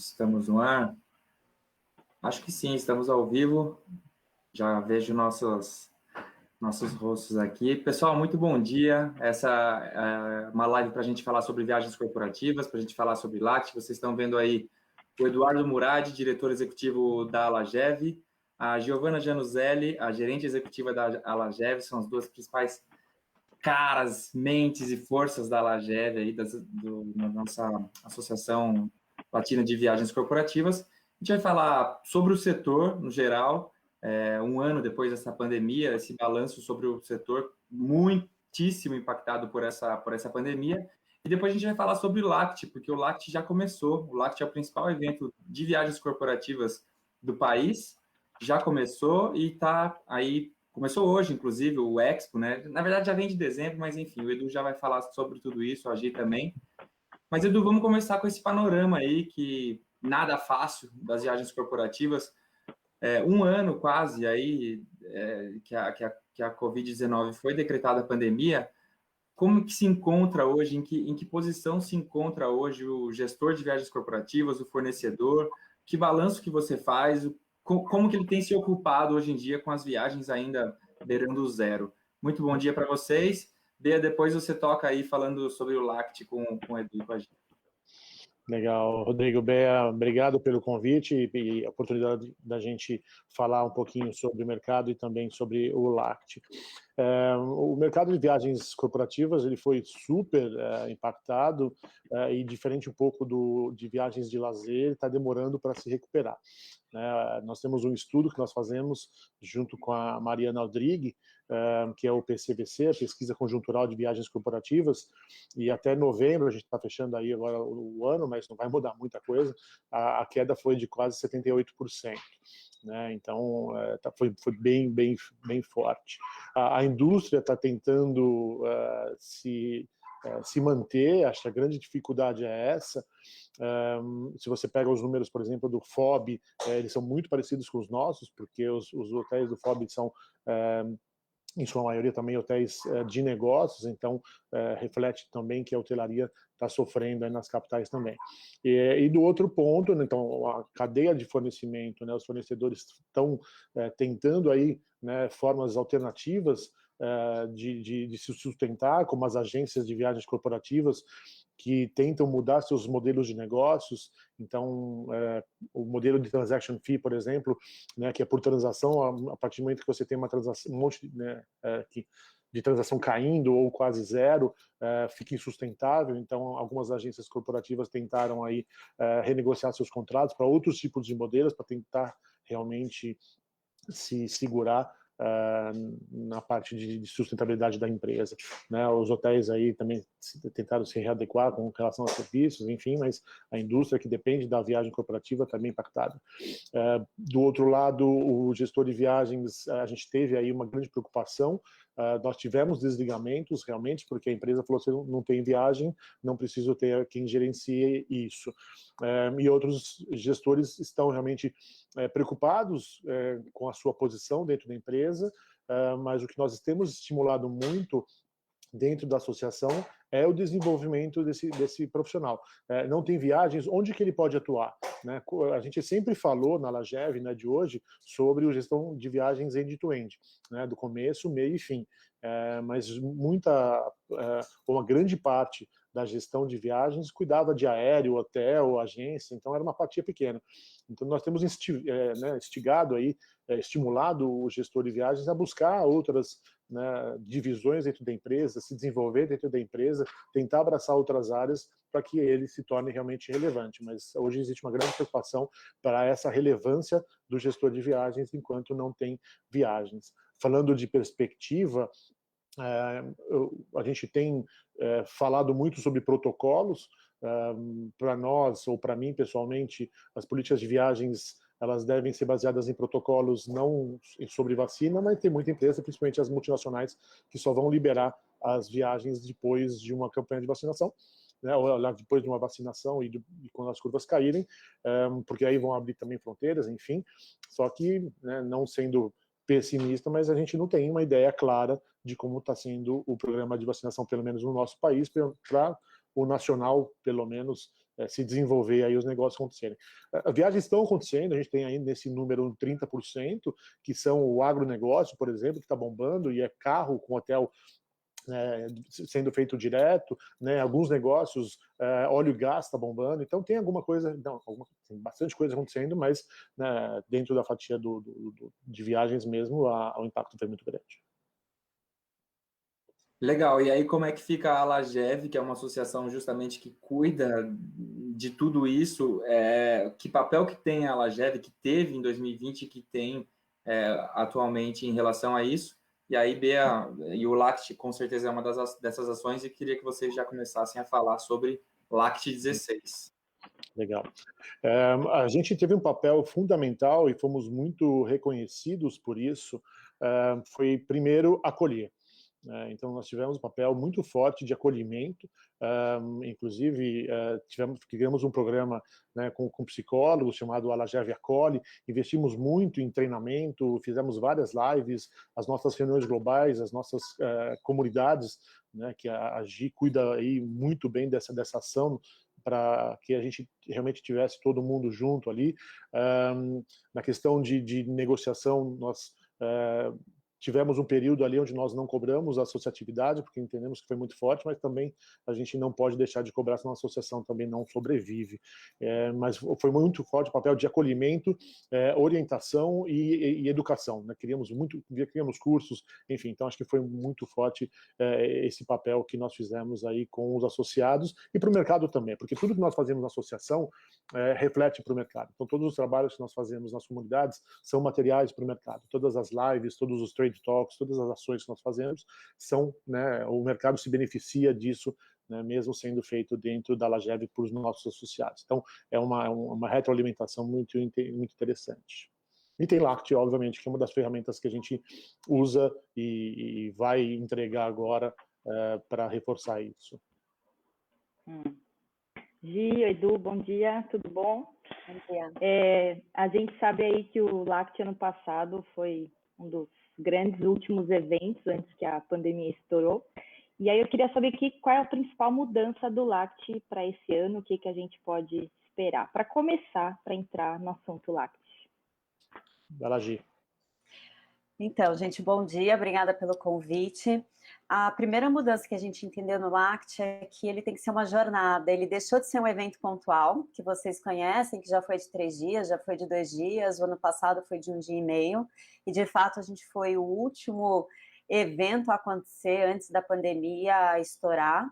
Estamos no ar? Acho que sim, estamos ao vivo. Já vejo nossos rostos aqui. Pessoal, muito bom dia. Essa é uma live para a gente falar sobre viagens corporativas, para a gente falar sobre LACT. Vocês estão vendo aí o Eduardo Murad, diretor executivo da Alagev, a Giovana Januzelli, a gerente executiva da Alagev, são as duas principais caras, mentes e forças da Alagev, aí, da nossa Associação Latina de Viagens Corporativas. A gente vai falar sobre o setor, no geral, um ano depois dessa pandemia, esse balanço sobre o setor muitíssimo impactado por essa pandemia. E depois a gente vai falar sobre o LACT, porque o LACT já começou. O LACT é o principal evento de viagens corporativas do país, já começou e está aí. Começou hoje, inclusive, o Expo, né? Na verdade, já vem de dezembro, mas enfim, o Edu já vai falar sobre tudo isso, a Gi também. Mas, Edu, vamos começar com esse panorama aí, que nada fácil das viagens corporativas. Um ano quase aí que a Covid-19 foi decretada a pandemia. Como que se encontra hoje, em que posição se encontra hoje o gestor de viagens corporativas, o fornecedor? Que balanço que você faz? Como que ele tem se ocupado hoje em dia com as viagens ainda beirando o zero? Muito bom dia para vocês. Bea, depois você toca aí falando sobre o LACT com o Edu e com a gente. Legal, Rodrigo, Bea, obrigado pelo convite e a oportunidade da gente falar um pouquinho sobre o mercado e também sobre o LACT. O mercado de viagens corporativas ele foi super impactado e diferente um pouco de viagens de lazer, está demorando para se recuperar. Nós temos um estudo que nós fazemos junto com a Mariana Aldrigue, que é o PCVC, a Pesquisa Conjuntural de Viagens Corporativas, e até novembro, a gente está fechando aí agora o ano, mas não vai mudar muita coisa, a queda foi de quase 78%. Então, foi bem forte. A indústria está tentando se manter, acho que a grande dificuldade é essa. Se você pega os números, por exemplo, do FOB, eles são muito parecidos com os nossos, porque os hotéis do FOB são, em sua maioria, também hotéis de negócios, então reflete também que a hotelaria está sofrendo aí nas capitais também. E do outro ponto, né, então, a cadeia de fornecimento, né, os fornecedores estão tentando aí, né, formas alternativas de se sustentar, como as agências de viagens corporativas, que tentam mudar seus modelos de negócios. Então, o modelo de transaction fee, por exemplo, né, que é por transação, a partir do momento que você tem uma transação, um monte, né, de transação caindo ou quase zero, fica insustentável. Então, algumas agências corporativas tentaram aí renegociar seus contratos para outros tipos de modelos, para tentar realmente se segurar na parte de sustentabilidade da empresa, né? Os hotéis aí também tentaram se readequar com relação aos serviços, enfim, mas a indústria que depende da viagem corporativa está bem impactada. Do outro lado, o gestor de viagens, a gente teve aí uma grande preocupação. Nós tivemos desligamentos realmente, porque a empresa falou assim, não tem viagem, não preciso ter quem gerencie isso. E outros gestores estão realmente preocupados com a sua posição dentro da empresa, mas o que nós temos estimulado muito dentro da associação é o desenvolvimento desse profissional. Não tem viagens, onde que ele pode atuar? Né? A gente sempre falou na Alagev, né, de hoje, sobre a gestão de viagens end-to-end, né, do começo, meio e fim. Mas uma grande parte da gestão de viagens cuidava de aéreo, hotel, agência, então era uma fatia pequena. Então nós temos instigado aí, estimulado o gestor de viagens a buscar outras, né, divisões dentro da empresa, se desenvolver dentro da empresa, tentar abraçar outras áreas para que ele se torne realmente relevante. Mas hoje existe uma grande preocupação para essa relevância do gestor de viagens enquanto não tem viagens. Falando de perspectiva, a gente tem falado muito sobre protocolos. Para nós, ou para mim pessoalmente, as políticas de viagens elas devem ser baseadas em protocolos não sobre vacina, mas tem muita empresa, principalmente as multinacionais, que só vão liberar as viagens depois de uma campanha de vacinação, né, ou depois de uma vacinação e quando as curvas caírem, porque aí vão abrir também fronteiras, enfim. Só que, né, não sendo pessimista, mas a gente não tem uma ideia clara de como está sendo o programa de vacinação, pelo menos no nosso país, para o nacional, pelo menos, se desenvolver aí os negócios acontecerem. Viagens estão acontecendo, a gente tem ainda nesse número 30%, que são o agronegócio, por exemplo, que está bombando, e é carro com hotel sendo feito direto, né, alguns negócios, óleo e gás está bombando, então tem alguma coisa, não, tem bastante coisa acontecendo, mas né, dentro da fatia de viagens mesmo, o impacto foi muito grande. Legal, e aí como é que fica a Alagev, que é uma associação justamente que cuida de tudo isso, que papel que tem a Alagev, que teve em 2020 e que tem atualmente em relação a isso? E aí, Bea, e o LACT com certeza é uma dessas ações, e queria que vocês já começassem a falar sobre LACT 16. Legal. A gente teve um papel fundamental e fomos muito reconhecidos por isso, foi primeiro acolher. Então, nós tivemos um papel muito forte de acolhimento, inclusive criamos um programa, né, com psicólogos chamado Alagev Acolhe, investimos muito em treinamento, fizemos várias lives, as nossas reuniões globais, as nossas comunidades, né, que a Gi cuida aí muito bem dessa ação, para que a gente realmente tivesse todo mundo junto ali. Na questão de negociação, nós tivemos um período ali onde nós não cobramos a associatividade, porque entendemos que foi muito forte, mas também a gente não pode deixar de cobrar, senão a associação também não sobrevive. Mas foi muito forte o papel de acolhimento, orientação e educação, né? Criamos cursos, enfim, então acho que foi muito forte esse papel que nós fizemos aí com os associados e para o mercado também, porque tudo que nós fazemos na associação reflete para o mercado. Então todos os trabalhos que nós fazemos nas comunidades são materiais para o mercado. Todas as lives, todos os trade talks, todas as ações que nós fazemos são, né, o mercado se beneficia disso, né, mesmo sendo feito dentro da Alagev por os nossos associados. Então é uma retroalimentação muito interessante. E tem LACT, obviamente, que é uma das ferramentas que a gente usa e vai entregar agora para reforçar isso. Gi, Edu, bom dia, tudo bom? Bom dia. A gente sabe aí que o LACT ano passado foi um dos grandes últimos eventos antes que a pandemia estourou. E aí eu queria saber qual é a principal mudança do LACT para esse ano, o que a gente pode esperar, para começar, para entrar no assunto LACT. Vai lá, Gi. Então, gente, bom dia, obrigada pelo convite. A primeira mudança que a gente entendeu no LACT é que ele tem que ser uma jornada, ele deixou de ser um evento pontual, que vocês conhecem, que já foi de 3 dias, já foi de 2 dias, o ano passado foi de 1 dia e meio, e de fato a gente foi o último evento a acontecer antes da pandemia estourar,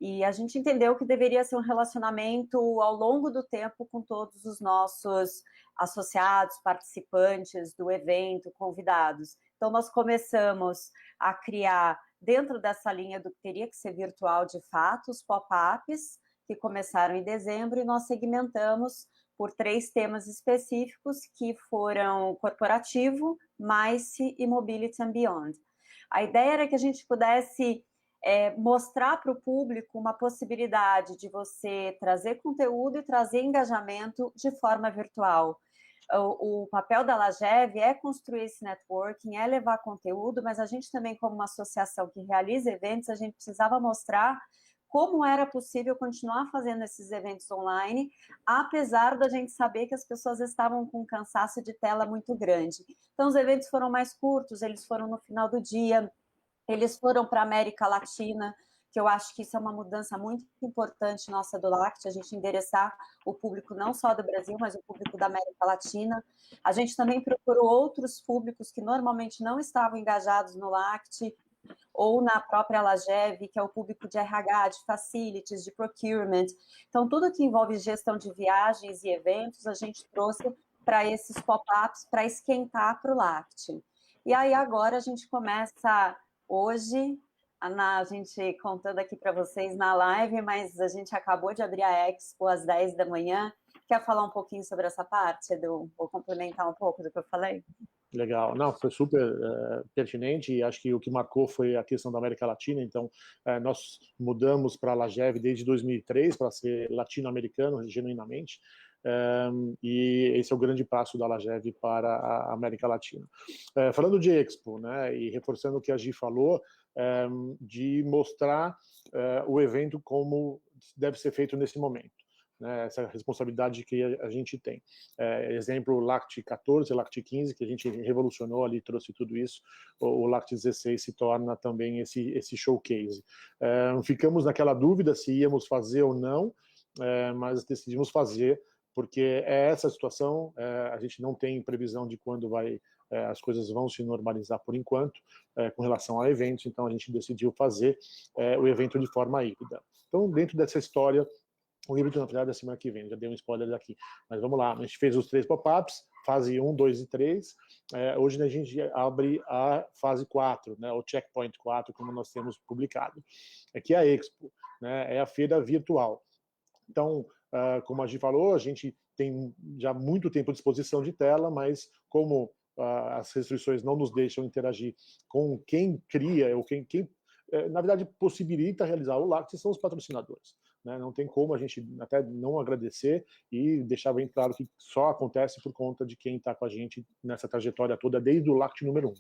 e a gente entendeu que deveria ser um relacionamento ao longo do tempo com todos os nossos associados, participantes do evento, convidados. Então, nós começamos a criar, dentro dessa linha do que teria que ser virtual de fato, os pop-ups, que começaram em dezembro, e nós segmentamos por 3 temas específicos, que foram corporativo, MICE e Mobility and Beyond. A ideia era que a gente pudesse mostrar para o público uma possibilidade de você trazer conteúdo e trazer engajamento de forma virtual. O papel da Alagev é construir esse networking, é levar conteúdo, mas a gente também, como uma associação que realiza eventos, a gente precisava mostrar como era possível continuar fazendo esses eventos online, apesar da gente saber que as pessoas estavam com um cansaço de tela muito grande. Então, os eventos foram mais curtos, eles foram no final do dia, eles foram para a América Latina, que eu acho que isso é uma mudança muito importante nossa do LACT, a gente endereçar o público não só do Brasil, mas o público da América Latina. A gente também procurou outros públicos que normalmente não estavam engajados no LACT, ou na própria Alagev, que é o público de RH, de facilities, de procurement. Então, tudo que envolve gestão de viagens e eventos, a gente trouxe para esses pop-ups, para esquentar para o LACT. E aí, agora, a gente começa hoje, a gente contando aqui para vocês na live, mas a gente acabou de abrir a Expo às 10 da manhã. Quer falar um pouquinho sobre essa parte, Edu? Vou complementar um pouco do que eu falei? Legal, não, foi super pertinente, e acho que o que marcou foi a questão da América Latina. Então nós mudamos para a Alagev desde 2003 para ser latino-americano genuinamente, e esse é o grande passo da Alagev para a América Latina. Falando de Expo, né, e reforçando o que a Gi falou, de mostrar o evento como deve ser feito nesse momento. né, essa responsabilidade que a gente tem. Exemplo, Lact 14, Lact 15, que a gente revolucionou ali, trouxe tudo isso, o Lact 16 se torna também esse showcase. Ficamos naquela dúvida se íamos fazer ou não, mas decidimos fazer, porque essa situação, a gente não tem previsão de quando as coisas vão se normalizar por enquanto, com relação a eventos, então a gente decidiu fazer o evento de forma híbrida. Então, dentro dessa história, o híbrido, na verdade, é a semana que vem, já dei um spoiler daqui. Mas vamos lá, a gente fez os 3 pop-ups, fase 1, 2 e 3. Hoje a gente abre a fase 4, né, o Checkpoint 4, como nós temos publicado. Aqui é a Expo, né, é a feira virtual. Então, como a gente falou, a gente tem já muito tempo à disposição de tela, mas como as restrições não nos deixam interagir com quem cria, ou quem na verdade, possibilita realizar o Lact, são os patrocinadores. Né? Não tem como a gente até não agradecer e deixar bem claro que só acontece por conta de quem está com a gente nessa trajetória toda, desde o Lact número 1.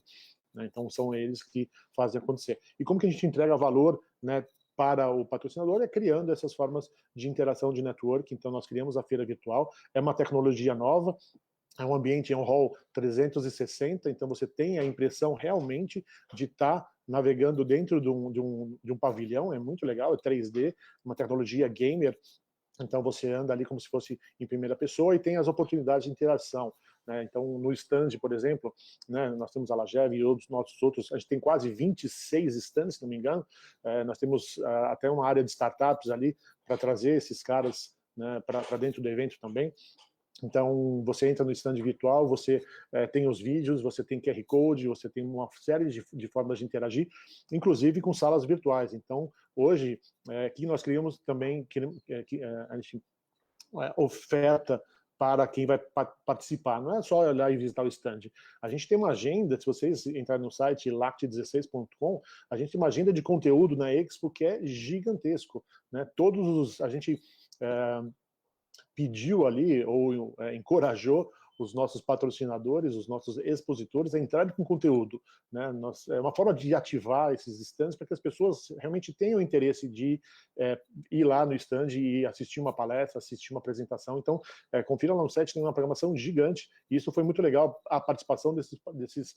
Né? Então, são eles que fazem acontecer. E como que a gente entrega valor, né, para o patrocinador? É criando essas formas de interação de network. Então, nós criamos a feira virtual, é uma tecnologia nova, é um ambiente, é um hall 360, então você tem a impressão realmente de estar navegando dentro de um pavilhão, é muito legal, é 3D, uma tecnologia gamer, então você anda ali como se fosse em primeira pessoa e tem as oportunidades de interação. Né? Então, no stand, por exemplo, né, nós temos a Lagev e nossos outros, a gente tem quase 26 stands, se não me engano, nós temos até uma área de startups ali para trazer esses caras, né, para dentro do evento também. Então, você entra no stand virtual, você tem os vídeos, você tem QR Code, você tem uma série de formas de interagir, inclusive com salas virtuais. Então, hoje, aqui nós criamos também, a gente oferta para quem vai participar. Não é só olhar e visitar o stand. A gente tem uma agenda, se vocês entrarem no site lact16.com, a gente tem uma agenda de conteúdo na Expo que é gigantesco. Né? A gente pediu ali, ou encorajou os nossos patrocinadores, os nossos expositores a entrarem com conteúdo. Né? É uma forma de ativar esses stands para que as pessoas realmente tenham interesse de ir lá no stand e assistir uma palestra, assistir uma apresentação. Então, confira lá no site, tem uma programação gigante, e isso foi muito legal, a participação desses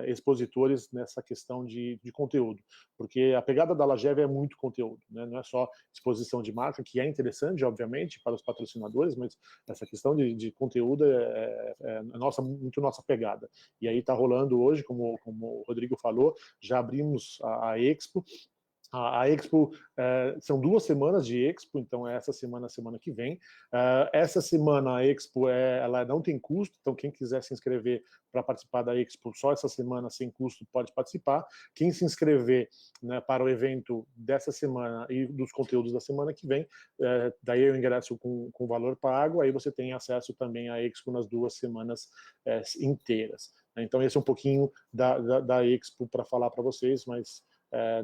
expositores nessa questão de conteúdo, porque a pegada da Lagev é muito conteúdo, né? Não é só exposição de marca, que é interessante, obviamente, para os patrocinadores, mas essa questão de conteúdo muito nossa pegada. E aí está rolando hoje, como o Rodrigo falou, já abrimos a Expo. A Expo, são 2 semanas de Expo, então é essa semana, a semana que vem. Essa semana a Expo ela não tem custo, então quem quiser se inscrever para participar da Expo, só essa semana sem custo pode participar. Quem se inscrever, né, para o evento dessa semana e dos conteúdos da semana que vem, daí eu ingresso com valor pago, aí você tem acesso também à Expo nas 2 semanas inteiras. Então esse é um pouquinho da Expo para falar para vocês, mas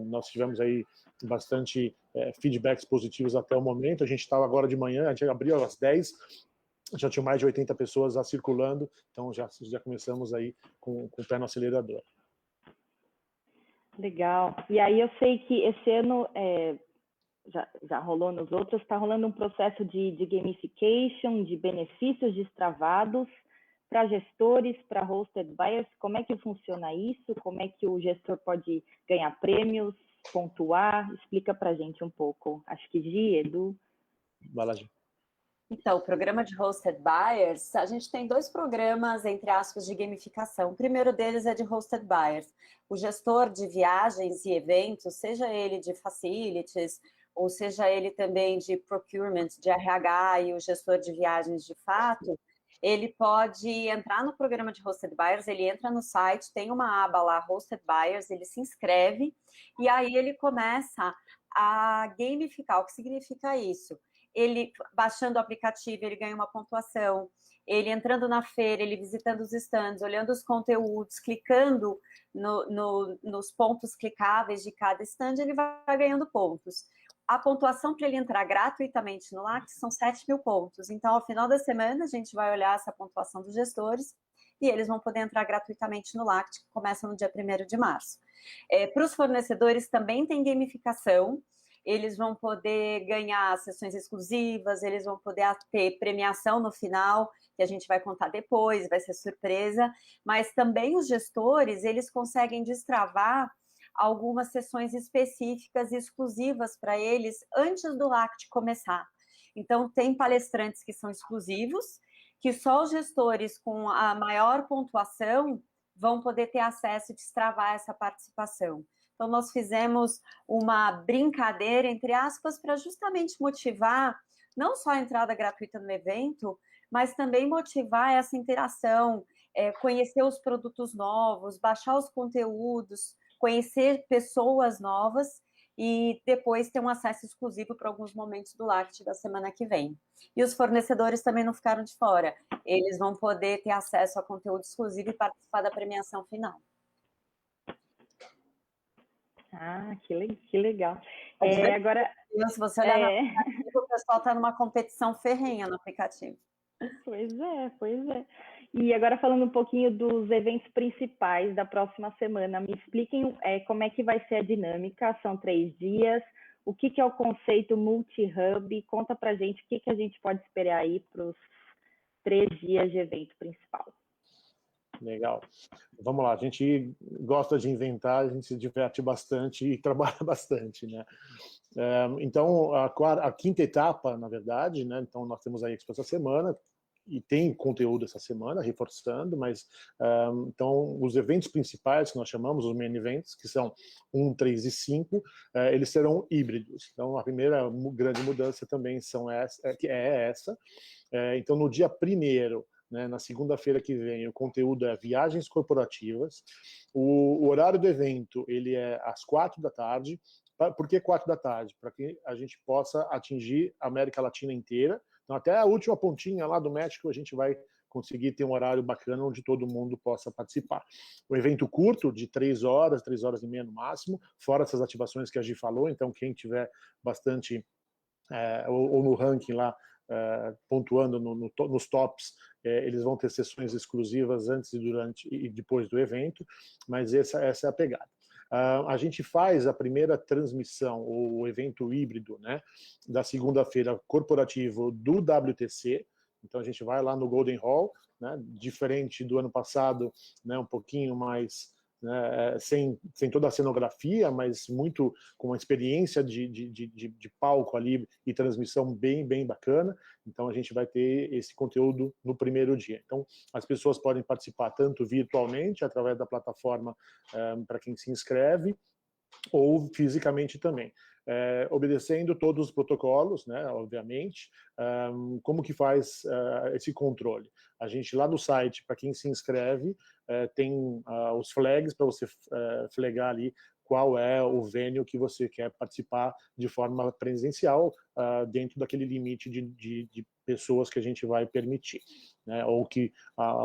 nós tivemos aí bastante feedbacks positivos até o momento. A gente estava agora de manhã, a gente abriu às 10, já tinha mais de 80 pessoas circulando, então já começamos aí com o pé no acelerador. Legal. E aí eu sei que esse ano já rolou nos outros, está rolando um processo de gamification, de benefícios destravados para gestores, para hosted buyers. Como é que funciona isso? Como é que o gestor pode ganhar prêmios, pontuar? Explica para a gente um pouco. Acho que Gi, Edu. Vai lá, Gi. Então, o programa de Hosted Buyers, a gente tem 2 programas, entre aspas, de gamificação. O primeiro deles é de Hosted Buyers. O gestor de viagens e eventos, seja ele de facilities, ou seja ele também de procurement, de RH e o gestor de viagens de fato, ele pode entrar no programa de Hosted Buyers, ele entra no site, tem uma aba lá, Hosted Buyers, ele se inscreve, e aí ele começa a gamificar. O que significa isso? Ele, baixando o aplicativo, ele ganha uma pontuação, ele entrando na feira, ele visitando os stands, olhando os conteúdos, clicando nos pontos clicáveis de cada stand, ele vai ganhando pontos. A pontuação para ele entrar gratuitamente no Lact são 7.000 pontos. Então, ao final da semana, a gente vai olhar essa pontuação dos gestores e eles vão poder entrar gratuitamente no Lact, que começa no dia 1º de março. Para os fornecedores também tem gamificação. eles vão poder ganhar sessões exclusivas, eles vão poder ter premiação no final, que a gente vai contar depois, vai ser surpresa, mas também os gestores, eles conseguem destravar algumas sessões específicas e exclusivas para eles antes do LACT começar. Então, tem palestrantes que são exclusivos, que só os gestores com a maior pontuação vão poder ter acesso e destravar essa participação. Então, nós fizemos uma brincadeira, entre aspas, para justamente motivar não só a entrada gratuita no evento, mas também motivar essa interação, conhecer os produtos novos, baixar os conteúdos, conhecer pessoas novas e depois ter um acesso exclusivo para alguns momentos do LACT da semana que vem. E os fornecedores também não ficaram de fora. Eles vão poder ter acesso a conteúdo exclusivo e participar da premiação final. Ah, que legal. Agora, se você olhar no aplicativo, o pessoal está numa competição ferrenha no aplicativo. Pois é. E agora falando um pouquinho dos eventos principais da próxima semana, me expliquem como é que vai ser a dinâmica, são 3 dias, o que é o conceito multi-hub, conta pra gente o que a gente pode esperar aí para os 3 dias de evento principal. Legal. Vamos lá, a gente gosta de inventar, a gente se diverte bastante e trabalha bastante, né? Então, a quinta etapa, na verdade, né? Então, nós temos a Expo essa semana, e tem conteúdo essa semana, reforçando, mas então os eventos principais que nós chamamos, os main events, que são 1, 3 e 5, eles serão híbridos. Então a primeira grande mudança também é essa. Então no dia 1º, né, na segunda-feira que vem, o conteúdo é viagens corporativas. O horário do evento ele é às 4 da tarde. Por que 4 da tarde? Para que a gente possa atingir a América Latina inteira. Então, até a última pontinha lá do México, a gente vai conseguir ter um horário bacana onde todo mundo possa participar. Um evento curto, de 3 horas e meia no máximo, fora essas ativações que a Gi falou. Então, quem tiver bastante, ou no ranking lá, pontuando nos tops, eles vão ter sessões exclusivas antes, durante e depois do evento, mas essa é a pegada. A gente faz a primeira transmissão, o evento híbrido, né, da segunda-feira corporativo do WTC. Então a gente vai lá no Golden Hall, né, diferente do ano passado, né, um pouquinho mais, né, sem toda a cenografia, mas muito com uma experiência de palco ali e transmissão bem bacana. Então a gente vai ter esse conteúdo no primeiro dia. Então as pessoas podem participar tanto virtualmente, através da plataforma para quem se inscreve, ou fisicamente também, obedecendo todos os protocolos, né, obviamente. Como que faz esse controle? A gente lá no site, para quem se inscreve, tem os flags para você flagar ali qual é o venue que você quer participar de forma presencial, dentro daquele limite de pessoas que a gente vai permitir, né? Ou que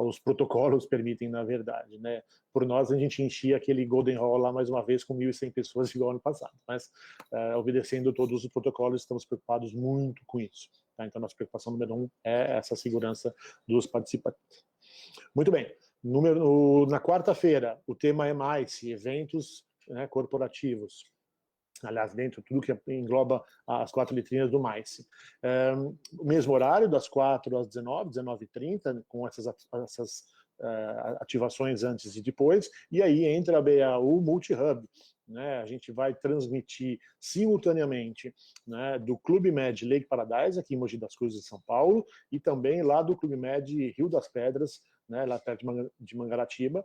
os protocolos permitem, na verdade, né? Por nós, a gente enchia aquele Golden Hall lá mais uma vez com 1.100 pessoas igual ano passado, mas obedecendo todos os protocolos, estamos preocupados muito com isso, tá? Então, nossa preocupação número 1 é essa segurança dos participantes. Muito bem. Na quarta-feira, o tema é mais eventos, né, corporativos. Aliás, dentro tudo que engloba as 4 letrinhas do MICE. O mesmo horário, das 4 às 19h30, com essas ativações antes e depois, e aí entra a BAU Multi-Hub, né? A gente vai transmitir simultaneamente, né, do Clube Med Lake Paradise, aqui em Mogi das Cruzes, São Paulo, e também lá do Clube Med Rio das Pedras, né, lá perto de Mangaratiba.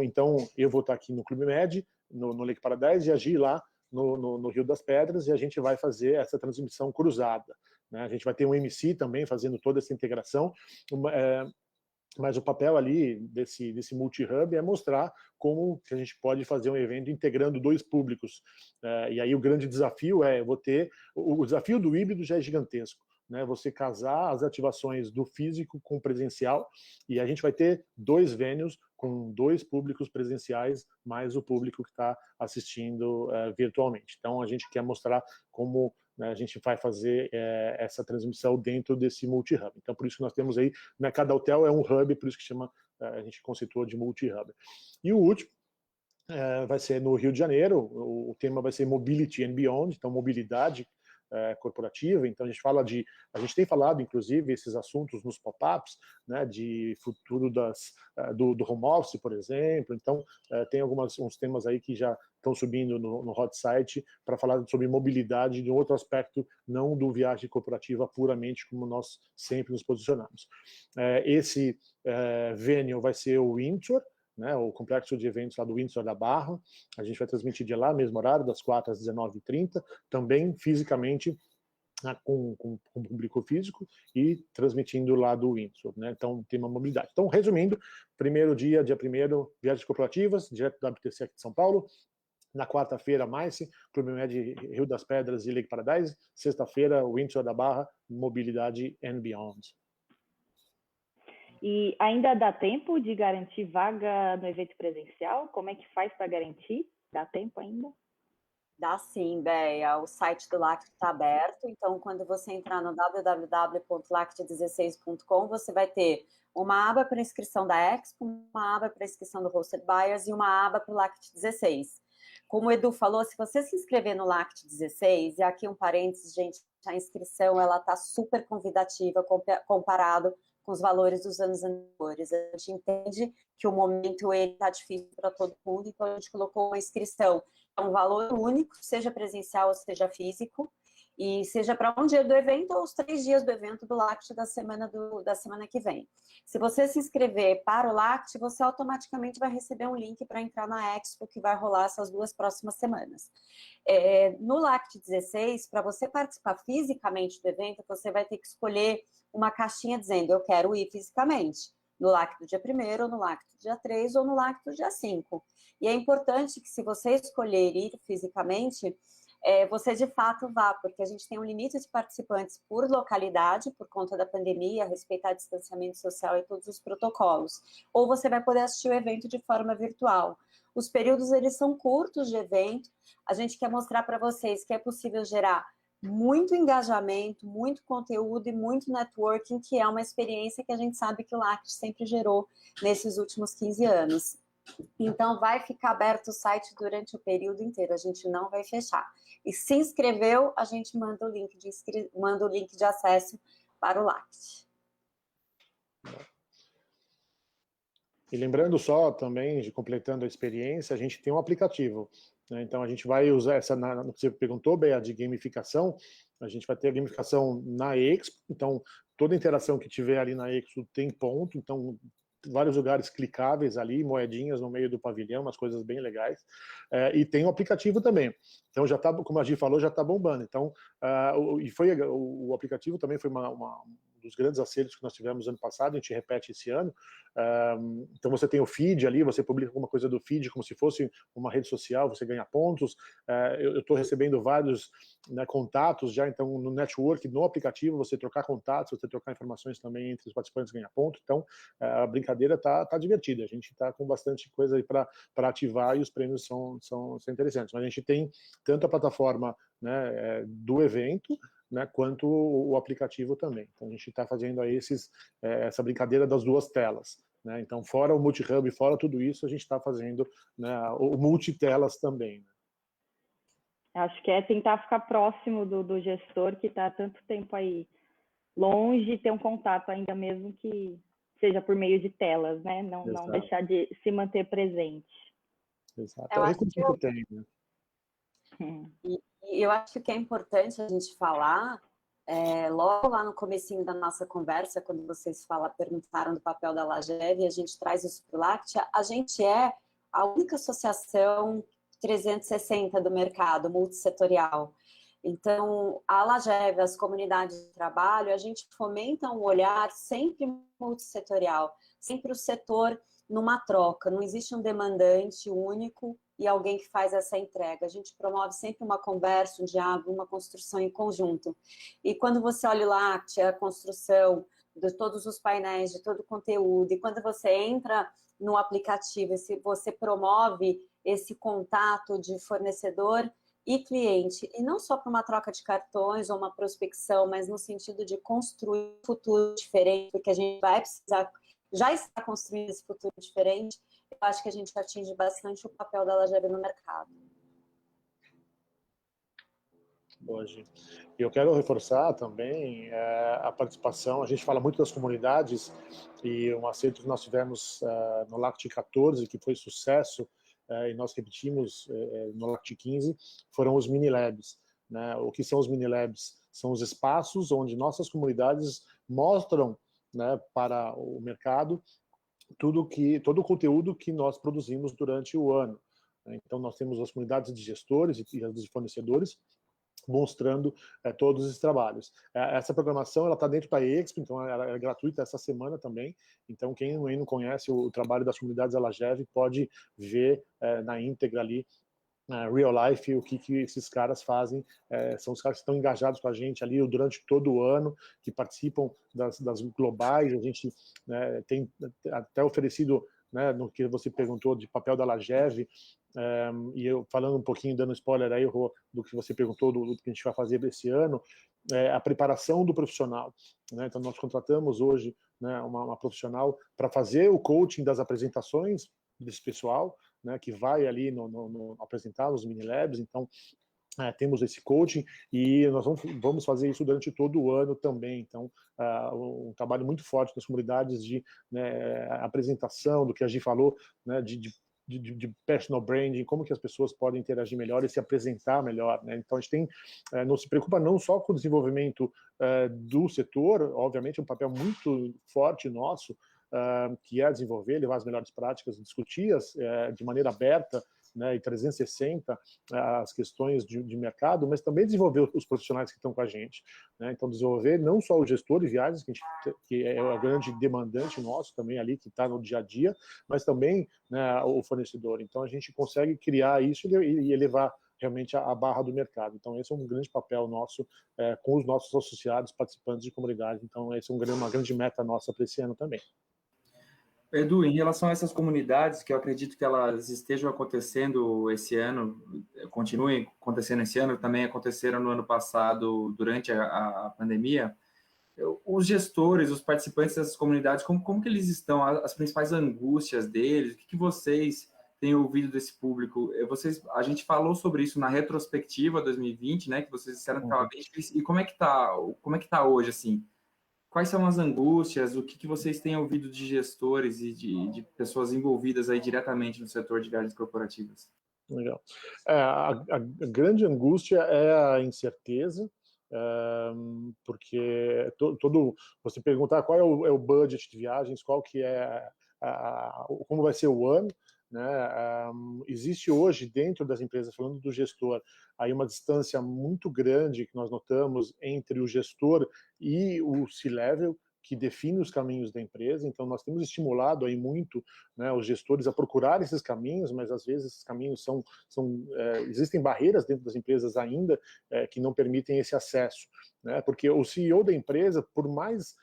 Então, eu vou estar aqui no Clube Med, no Lake Paradise, e agir lá no Rio das Pedras, e a gente vai fazer essa transmissão cruzada, né? A gente vai ter um MC também fazendo toda essa integração, mas o papel ali desse multi-hub é mostrar como que a gente pode fazer um evento integrando 2 públicos. E aí o grande desafio o desafio do híbrido já é gigantesco, né? Você casar as ativações do físico com o presencial, e a gente vai ter 2 venues com 2 públicos presenciais, mais o público que está assistindo virtualmente. Então a gente quer mostrar como, né, a gente vai fazer essa transmissão dentro desse multi-hub. Então por isso que nós temos aí, né, cada hotel é um hub, por isso que a gente conceituou de multi-hub. E o último, vai ser no Rio de Janeiro, o tema vai ser Mobility and Beyond, então mobilidade corporativa. Então a gente tem falado inclusive esses assuntos nos pop-ups, né, de futuro do home office, por exemplo. Então tem uns temas aí que já estão subindo no hot site para falar sobre mobilidade de um outro aspecto, não do viagem corporativa puramente como nós sempre nos posicionamos. Esse venue vai ser o Windsor, né, o complexo de eventos lá do Windsor da Barra. A gente vai transmitir de lá, mesmo horário, das 4 às 19h30, também fisicamente, com público físico, e transmitindo lá do Windsor, né? Então, tema mobilidade. Então, resumindo, primeiro dia 1º, viagens corporativas, direto da WTC aqui de São Paulo. Na quarta-feira, MICE, Clube Med Rio das Pedras e Lake Paradise. Sexta-feira, Windsor da Barra, Mobilidade and Beyond. E ainda dá tempo de garantir vaga no evento presencial? Como é que faz para garantir? Dá tempo ainda? Dá sim, Béia. O site do LACT está aberto, então quando você entrar no www.lact16.com, você vai ter uma aba para inscrição da Expo, uma aba para inscrição do Hosted Buyers e uma aba para o LACT 16. Como o Edu falou, se você se inscrever no LACT 16, e aqui um parênteses, gente, a inscrição ela está super convidativa comparado com os valores dos anos anteriores. A gente entende que o momento está difícil para todo mundo, então a gente colocou uma inscrição, um valor único, seja presencial ou seja físico, e seja para um dia do evento ou os 3 dias do evento do LACT da semana que vem. Se você se inscrever para o LACT, você automaticamente vai receber um link para entrar na Expo, que vai rolar essas 2 próximas semanas. No LACT 16, para você participar fisicamente do evento, você vai ter que escolher uma caixinha dizendo, eu quero ir fisicamente, no LACT do dia 1º, no LACT do dia 3 ou no LACT do dia 5. E é importante que, se você escolher ir fisicamente, você de fato vá, porque a gente tem um limite de participantes por localidade, por conta da pandemia, respeitar distanciamento social e todos os protocolos. Ou você vai poder assistir o evento de forma virtual. Os períodos, eles são curtos de evento. A gente quer mostrar para vocês que é possível gerar muito engajamento, muito conteúdo e muito networking, que é uma experiência que a gente sabe que o LACT sempre gerou nesses últimos 15 anos. Então, vai ficar aberto o site durante o período inteiro, a gente não vai fechar. E se inscreveu, a gente manda o link de acesso para o LACT. E lembrando só também, completando a experiência, a gente tem um aplicativo, né? Então a gente vai usar no que você perguntou, Bea, de gamificação, a gente vai ter a gamificação na Expo, então toda interação que tiver ali na Expo tem ponto, então vários lugares clicáveis ali, moedinhas no meio do pavilhão, umas coisas bem legais, e tem o aplicativo também. Então já está, como a Gi falou, já está bombando. Então, o aplicativo também foi um dos grandes acertos que nós tivemos ano passado, a gente repete esse ano. Então você tem o feed ali, você publica alguma coisa do feed como se fosse uma rede social, você ganha pontos. Eu estou recebendo vários, né, contatos já, então no network, no aplicativo, você trocar contatos, você trocar informações também entre os participantes, ganha ponto. Então a brincadeira tá divertida, a gente está com bastante coisa aí para ativar e os prêmios são interessantes. Mas a gente tem tanto a plataforma, né, do evento, né, quanto o aplicativo também. Então a gente está fazendo aí essa brincadeira das 2 telas, né? Então, fora o multi-hub, fora tudo isso, a gente está fazendo, né, o multitelas também, né? Acho que é tentar ficar próximo do gestor que está há tanto tempo aí longe, ter um contato ainda mesmo que seja por meio de telas, né? Não deixar de se manter presente. Exato. É o recurso que tem, né? E eu acho que é importante a gente falar, logo lá no comecinho da nossa conversa, quando vocês perguntaram do papel da LAGEV, a gente traz isso para o LACT, a gente é a única associação 360 do mercado, multissetorial. Então, a LAGEV, as comunidades de trabalho, a gente fomenta um olhar sempre multissetorial, sempre o setor numa troca, não existe um demandante único e alguém que faz essa entrega. A gente promove sempre uma conversa, um diálogo, uma construção em conjunto. E quando você olha o LACT, a construção de todos os painéis, de todo o conteúdo, e quando você entra no aplicativo, você promove esse contato de fornecedor e cliente, e não só para uma troca de cartões ou uma prospecção, mas no sentido de construir um futuro diferente, porque a gente vai precisar, já está construindo esse futuro diferente. acho que a gente atinge bastante o papel da LAGEV no mercado. Hoje. Eu quero reforçar também a participação, a gente fala muito das comunidades, e um acerto que nós tivemos no LACT 14, que foi sucesso, e nós repetimos no LACT 15, foram os mini-labs. Né? O que são os mini-labs? São os espaços onde nossas comunidades mostram, né, para o mercado todo o conteúdo que nós produzimos durante o ano. Então, nós temos as comunidades de gestores e as de fornecedores, mostrando todos os trabalhos. Essa programação ela está dentro da Expo, então ela é gratuita essa semana também. Então quem não conhece o trabalho das comunidades da LAGEV pode ver na íntegra ali, real life, o que esses caras fazem. São os caras que estão engajados com a gente ali durante todo o ano, que participam das globais. A gente, né, tem até oferecido, né, no que você perguntou de papel da LAGEV, e eu falando um pouquinho, dando spoiler aí, do que você perguntou, do que a gente vai fazer esse ano, a preparação do profissional. Né? Então, nós contratamos hoje, né, uma profissional para fazer o coaching das apresentações desse pessoal, né, que vai ali apresentar os mini-labs. Então, temos esse coaching e nós vamos fazer isso durante todo o ano também. Então, um trabalho muito forte nas comunidades de, né, apresentação, do que a Gi falou, né, de personal branding, como que as pessoas podem interagir melhor e se apresentar melhor. Né? Então, a gente tem, não se preocupa não só com o desenvolvimento do setor, obviamente é um papel muito forte nosso, que é desenvolver, levar as melhores práticas, discutir-as de maneira aberta, né, e 360 as questões de mercado, mas também desenvolver os profissionais que estão com a gente. Né? Então, desenvolver não só o gestor de viagens, que é o grande demandante nosso também ali, que está no dia a dia, mas também, né, o fornecedor. Então, a gente consegue criar isso e elevar realmente a barra do mercado. Então, esse é um grande papel nosso com os nossos associados, participantes de comunidade. Então, esse é uma grande meta nossa para esse ano também. Edu, em relação a essas comunidades, que eu acredito que elas estejam acontecendo esse ano, continuem acontecendo esse ano, também aconteceram no ano passado, durante a pandemia, os gestores, os participantes dessas comunidades, como que eles estão, as principais angústias deles, o que vocês têm ouvido desse público? A gente falou sobre isso na retrospectiva 2020, né, que vocês disseram que estava bem difícil, e como é que tá hoje, assim? Quais são as angústias, o que vocês têm ouvido de gestores e de pessoas envolvidas aí diretamente no setor de viagens corporativas? Legal. A grande angústia é a incerteza, porque você perguntar qual é o budget de viagens, qual que é como vai ser o ano, né? Existe hoje dentro das empresas, falando do gestor, aí uma distância muito grande que nós notamos entre o gestor e o C-level, que define os caminhos da empresa. Então, nós temos estimulado aí muito, né, os gestores a procurar esses caminhos, mas às vezes esses caminhos existem barreiras dentro das empresas ainda que não permitem esse acesso, né? Porque o CEO da empresa, por mais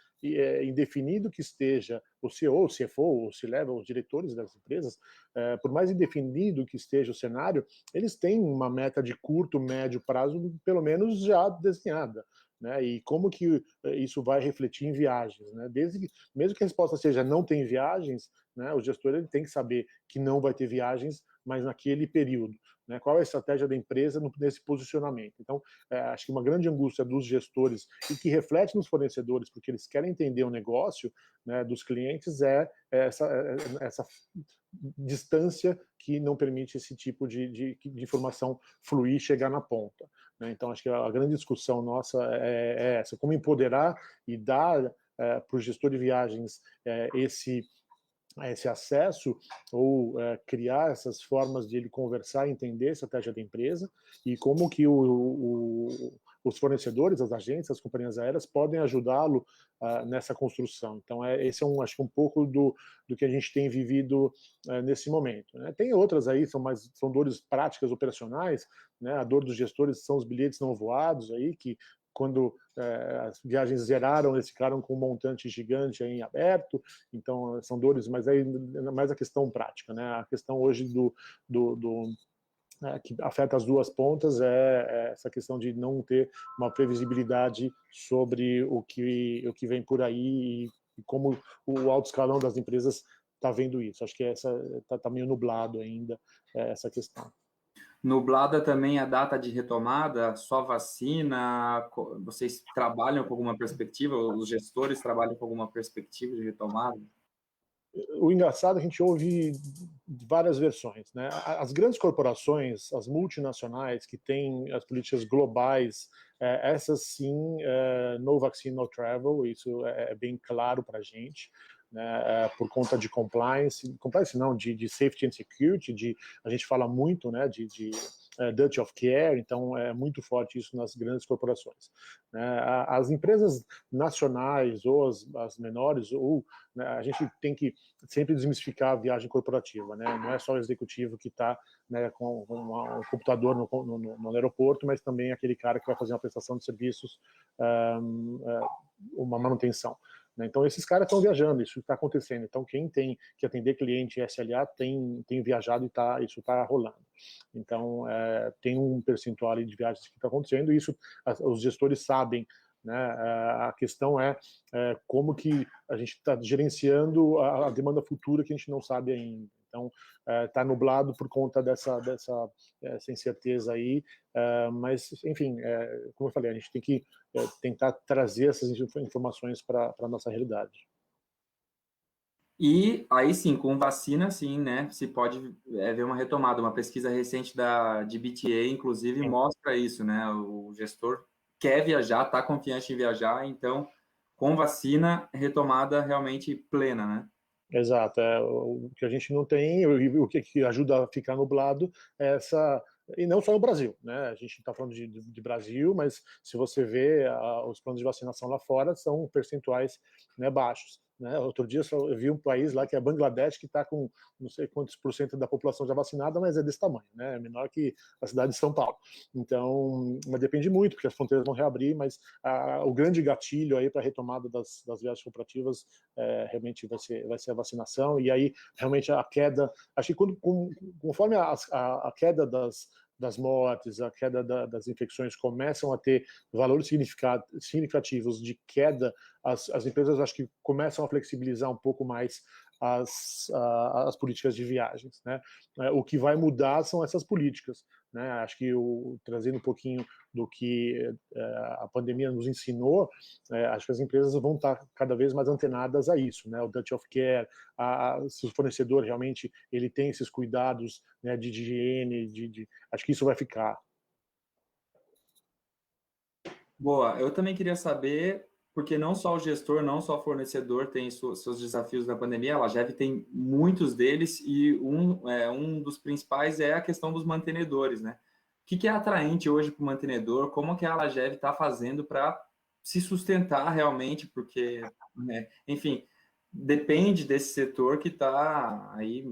indefinido que esteja o CEO, o CFO, o C-level, os diretores das empresas, por mais indefinido que esteja o cenário, eles têm uma meta de curto, médio prazo, pelo menos já desenhada. Né, e como que isso vai refletir em viagens, né? Mesmo que a resposta seja não tem viagens, né, o gestor ele tem que saber que não vai ter viagens, mas naquele período, né? Qual é a estratégia da empresa nesse posicionamento? Então, acho que uma grande angústia dos gestores e que reflete nos fornecedores, porque eles querem entender o negócio, né, dos clientes, é essa distância que não permite esse tipo de informação fluir, chegar na ponta. Né? Então, acho que a grande discussão nossa é essa, como empoderar e dar para o gestor de viagens esse acesso, ou criar essas formas de ele conversar, entender a estratégia da empresa, e como que os fornecedores, as agências, as companhias aéreas podem ajudá-lo nessa construção. Então, esse é acho que um pouco do que a gente tem vivido nesse momento. Né? Tem outras aí, são dores práticas, operacionais, né? A dor dos gestores são os bilhetes não voados, aí, que quando as viagens zeraram, eles ficaram com um montante gigante aí em aberto. Então são dores, mas aí mais a questão prática, né? A questão hoje que afeta as duas pontas é essa questão de não ter uma previsibilidade sobre o que vem por aí, e como o alto escalão das empresas tá vendo isso. Acho que tá meio nublado ainda essa questão. Nublada também a data de retomada, só vacina? Vocês trabalham com alguma perspectiva? Os gestores trabalham com alguma perspectiva de retomada? O engraçado é que a gente ouve várias versões, né? As grandes corporações, as multinacionais que têm as políticas globais, essas sim, no vaccine, no travel, isso é bem claro para a gente, né? Por conta de compliance não, de safety and security, a gente fala muito, né, de duty of care, então é muito forte isso nas grandes corporações, né? As empresas nacionais ou as menores, ou, né, a gente tem que sempre desmistificar a viagem corporativa, né? Não é só o executivo que está, né, com um computador no aeroporto, mas também aquele cara que vai fazer uma prestação de serviços, uma manutenção, né? Então esses caras estão viajando, isso está acontecendo. Então quem tem que atender cliente SLA tem viajado e isso está rolando. Então tem um percentual de viagens que está acontecendo e isso os gestores sabem, né? A questão é como que a gente está gerenciando a demanda futura que a gente não sabe ainda. Então, está nublado por conta dessa incerteza aí, mas, enfim, como eu falei, a gente tem que tentar trazer essas informações para a nossa realidade. E aí sim, com vacina, sim, né? Se pode ver uma retomada. Uma pesquisa recente de BTA, inclusive, mostra isso, né? O gestor quer viajar, está confiante em viajar, então, com vacina, retomada realmente plena, né? Exato. O que a gente não tem, o que ajuda a ficar nublado é essa. E não só no Brasil, né? A gente está falando de Brasil, mas se você vê os planos de vacinação lá fora, são percentuais, né, baixos, né? Outro dia eu vi um país lá que é Bangladesh, que está com não sei quantos por cento da população já vacinada, mas é desse tamanho, né? É menor que a cidade de São Paulo. Então, mas depende muito, porque as fronteiras vão reabrir, mas o grande gatilho aí para a retomada das viagens corporativas realmente vai ser a vacinação, e aí realmente a queda, acho que conforme a queda das mortes, a queda das infecções começam a ter valores significativos de queda, as empresas acho que começam a flexibilizar um pouco mais as políticas de viagens, né? O que vai mudar são essas políticas, né? Acho que trazendo um pouquinho do que a pandemia nos ensinou, acho que as empresas vão estar cada vez mais antenadas a isso, né? O duty of care, se o fornecedor realmente ele tem esses cuidados, né, de higiene, acho que isso vai ficar. Boa, eu também queria saber, porque não só o gestor, não só o fornecedor tem seus desafios da pandemia, a Lagev tem muitos deles, e um dos principais é a questão dos mantenedores, né? O que é atraente hoje para o mantenedor? Como que a Lagev está fazendo para se sustentar realmente? Porque, né, enfim, depende desse setor que está aí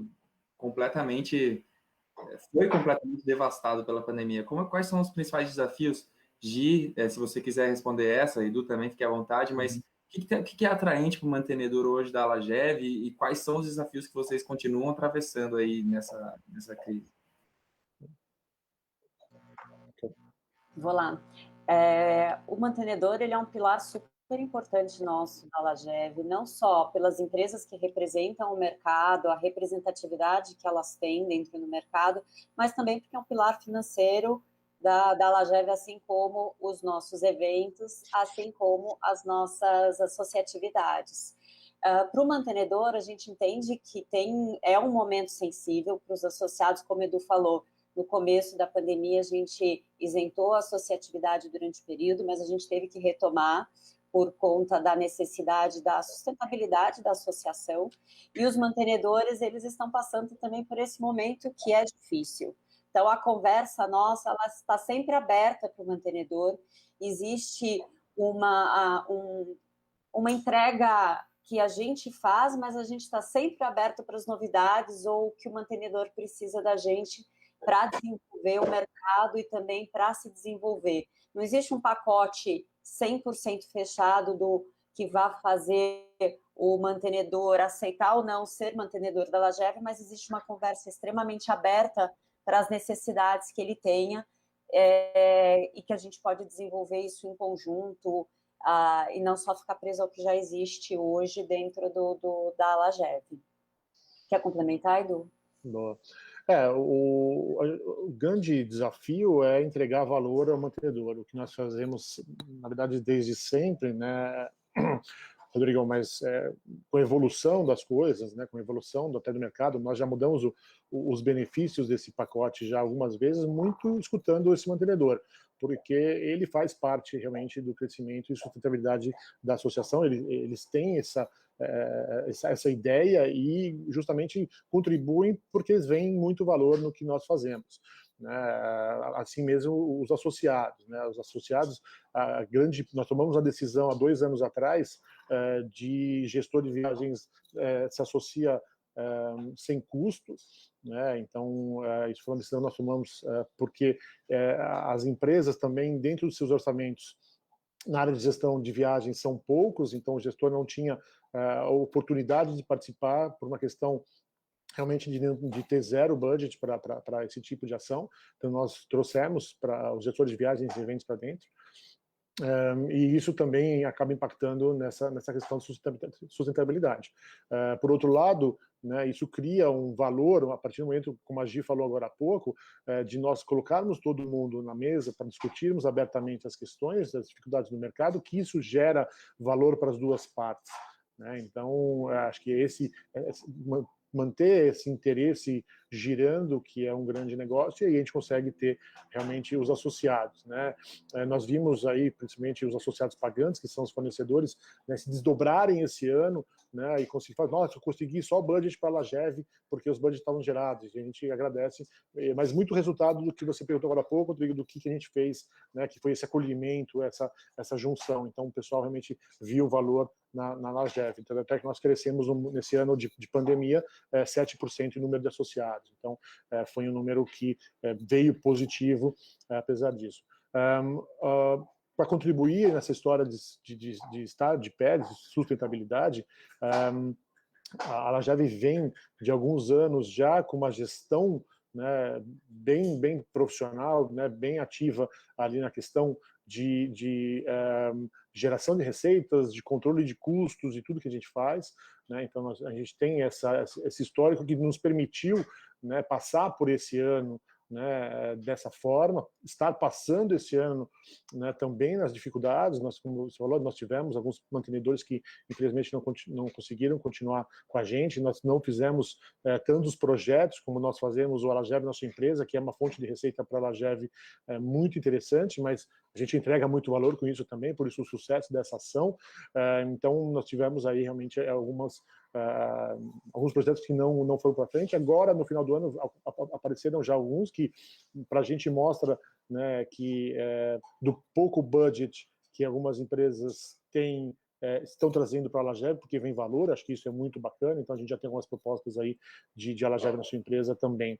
foi completamente devastado pela pandemia. Quais são os principais desafios? Gi, se você quiser responder essa, Edu também fique à vontade, mas o que é atraente para o mantenedor hoje da Lagev e quais são os desafios que vocês continuam atravessando aí nessa crise? Vou lá. O mantenedor, ele é um pilar super importante nosso da Lagev, não só pelas empresas que representam o mercado, a representatividade que elas têm dentro do mercado, mas também porque é um pilar financeiro da Lagev, assim como os nossos eventos, assim como as nossas associatividades. Para o mantenedor, a gente entende que é um momento sensível para os associados, como o Edu falou. No começo da pandemia, a gente isentou a associatividade durante o período, mas a gente teve que retomar por conta da necessidade da sustentabilidade da associação. E os mantenedores, eles estão passando também por esse momento que é difícil. Então, a conversa nossa, ela está sempre aberta para o mantenedor. Existe uma entrega que a gente faz, mas a gente está sempre aberto para as novidades ou o que o mantenedor precisa da gente para desenvolver o mercado e também para se desenvolver. Não existe um pacote 100% fechado do que vai fazer o mantenedor aceitar ou não ser mantenedor da Lagev, mas existe uma conversa extremamente aberta para as necessidades que ele tenha e que a gente pode desenvolver isso em conjunto e não só ficar preso ao que já existe hoje dentro da Lagev. Quer complementar, Edu? Boa. O grande desafio é entregar valor ao mantenedor, o que nós fazemos, na verdade, desde sempre, né, Rodrigo, mas com a evolução das coisas, né, com a evolução até do mercado, nós já mudamos os benefícios desse pacote já algumas vezes, muito escutando esse mantenedor, porque ele faz parte realmente do crescimento e sustentabilidade da associação, eles têm essa ideia e justamente contribuem porque eles veem muito valor no que nós fazemos. Né? Assim mesmo os associados. Né? Os associados, nós tomamos a decisão há 2 anos atrás de gestor de viagens se associa sem custo, né? Então isso foi uma decisão que nós tomamos porque as empresas também, dentro dos seus orçamentos, na área de gestão de viagens são poucos, então o gestor não tinha a oportunidade de participar por uma questão realmente de ter zero budget para esse tipo de ação. Então nós trouxemos para os gestores de viagens e eventos para dentro. E isso também acaba impactando nessa questão de sustentabilidade. Por outro lado, né, isso cria um valor, a partir do momento, como a Gi falou agora há pouco, de nós colocarmos todo mundo na mesa para discutirmos abertamente as questões, as dificuldades do mercado, que isso gera valor para as duas partes. Né? Então, acho que manter esse interesse girando, que é um grande negócio, e aí a gente consegue ter realmente os associados. Né? Nós vimos aí, principalmente os associados pagantes, que são os fornecedores, né, se desdobrarem esse ano, né, e conseguir falar, nossa, eu consegui só o budget para a Lagev, porque os budgets estavam gerados, e a gente agradece, mas muito resultado do que você perguntou agora há pouco, Rodrigo, do que a gente fez, né, que foi esse acolhimento, essa junção. Então o pessoal realmente viu o valor na Lagev. Então até que nós crescemos nesse ano de pandemia 7% em número de associados. Então foi um número que veio positivo apesar disso. Para contribuir nessa história de estar de pé, de sustentabilidade, a Lagev vem de alguns anos já com uma gestão, né, bem profissional, né, bem ativa ali na questão de geração de receitas, de controle de custos e tudo que a gente faz. Né? Então a gente tem esse histórico que nos permitiu, né, passar por esse ano, né, dessa forma, estar passando esse ano, né, também nas dificuldades. Nós, como você falou, nós tivemos alguns mantenedores que infelizmente não conseguiram continuar com a gente, nós não fizemos tantos projetos como nós fazemos o Lagev, nossa empresa, que é uma fonte de receita para a Lagev muito interessante, mas a gente entrega muito valor com isso também, por isso o sucesso dessa ação. Então nós tivemos aí realmente alguns projetos que não foram para frente. Agora, no final do ano, apareceram já alguns que para a gente mostra, né, que do pouco budget que algumas empresas têm, estão trazendo para a Lagev, porque vem valor, acho que isso é muito bacana. Então a gente já tem algumas propostas aí de a Lagev na sua empresa também.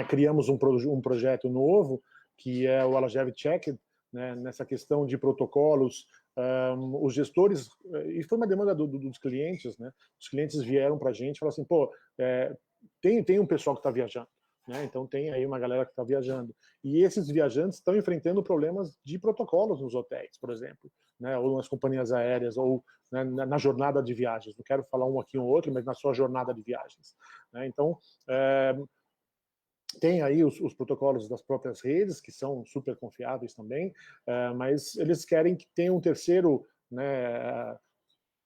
Criamos um projeto novo, que é o Lagev Checked, né, nessa questão de protocolos. Os gestores, e foi uma demanda dos clientes, né? Os clientes vieram para a gente e falaram assim, pô, tem um pessoal que está viajando, né? Então tem aí uma galera que está viajando, e esses viajantes estão enfrentando problemas de protocolos nos hotéis, por exemplo, né? Ou nas companhias aéreas, ou, né, na jornada de viagens. Não quero falar um aqui ou outro, mas na sua jornada de viagens, né? Então tem aí os protocolos das próprias redes, que são super confiáveis também, mas eles querem que tenha um terceiro, né,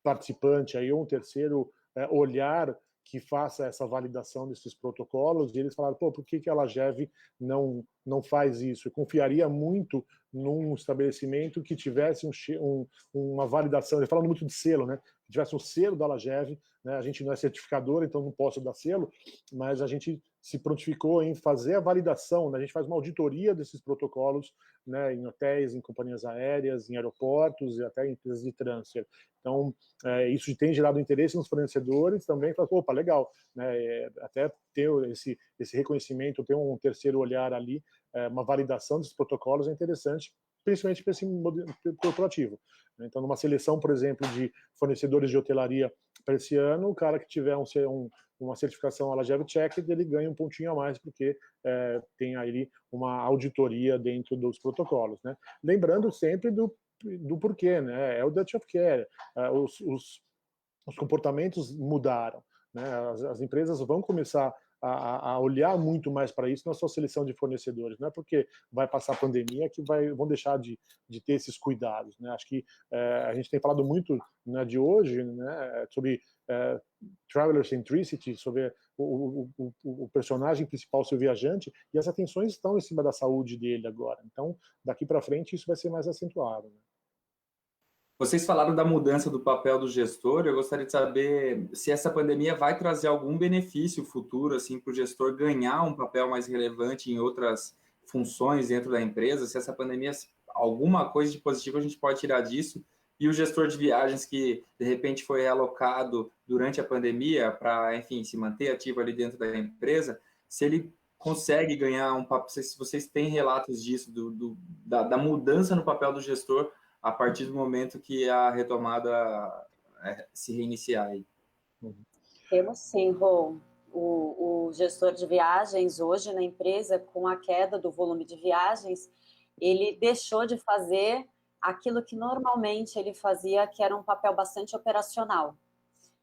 participante, aí, um terceiro olhar que faça essa validação desses protocolos, e eles falaram, pô, por que a Lagev não faz isso? Eu confiaria muito num estabelecimento que tivesse uma validação, ele falando muito de selo, né? Que tivesse um selo da Lagev, né? A gente não é certificador, então não posso dar selo, mas a gente se prontificou em fazer a validação, né? A gente faz uma auditoria desses protocolos, né, em hotéis, em companhias aéreas, em aeroportos e até em empresas de transfer. Então, isso tem gerado interesse nos fornecedores também, falam, opa, legal, né, até ter esse reconhecimento, ter um terceiro olhar ali, uma validação desses protocolos é interessante, principalmente para esse modelo corporativo. Então, numa seleção, por exemplo, de fornecedores de hotelaria para esse ano, o cara que tiver uma certificação a Lagev Checked, ele ganha um pontinho a mais, porque tem aí uma auditoria dentro dos protocolos, né? Lembrando sempre do porquê, né? É o Duty of Care. Os comportamentos mudaram, né? As empresas vão começar a olhar muito mais para isso na sua seleção de fornecedores. Não é porque vai passar a pandemia que vão deixar de ter esses cuidados, né? Acho que a gente tem falado muito, né, de hoje, né, sobre traveler centricity, sobre o personagem principal, seu viajante, e as atenções estão em cima da saúde dele agora. Então, daqui para frente, isso vai ser mais acentuado, né? Vocês falaram da mudança do papel do gestor. Eu gostaria de saber se essa pandemia vai trazer algum benefício futuro, assim, para o gestor ganhar um papel mais relevante em outras funções dentro da empresa. Se essa pandemia, alguma coisa de positivo a gente pode tirar disso. E o gestor de viagens que, de repente, foi realocado durante a pandemia para, enfim, se manter ativo ali dentro da empresa, se ele consegue ganhar um papel, se vocês têm relatos disso, da mudança no papel do gestor a partir do momento que a retomada se reiniciar aí. Temos sim, Rô. O gestor de viagens hoje na empresa, com a queda do volume de viagens, ele deixou de fazer aquilo que normalmente ele fazia, que era um papel bastante operacional.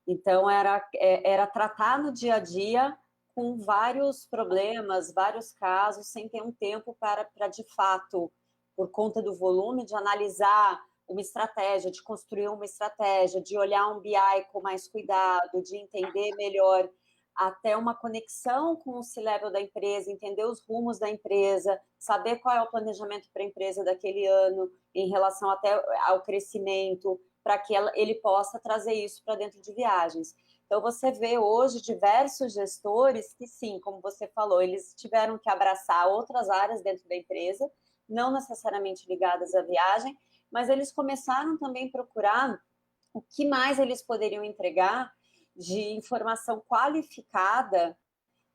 Então, era tratar no dia a dia com vários problemas, vários casos, sem ter um tempo para de fato, por conta do volume, de analisar uma estratégia, de construir uma estratégia, de olhar um BI com mais cuidado, de entender melhor até uma conexão com o C-level da empresa, entender os rumos da empresa, saber qual é o planejamento para a empresa daquele ano em relação até ao crescimento, para que ele possa trazer isso para dentro de viagens. Então, você vê hoje diversos gestores que, sim, como você falou, eles tiveram que abraçar outras áreas dentro da empresa, não necessariamente ligadas à viagem, mas eles começaram também a procurar o que mais eles poderiam entregar de informação qualificada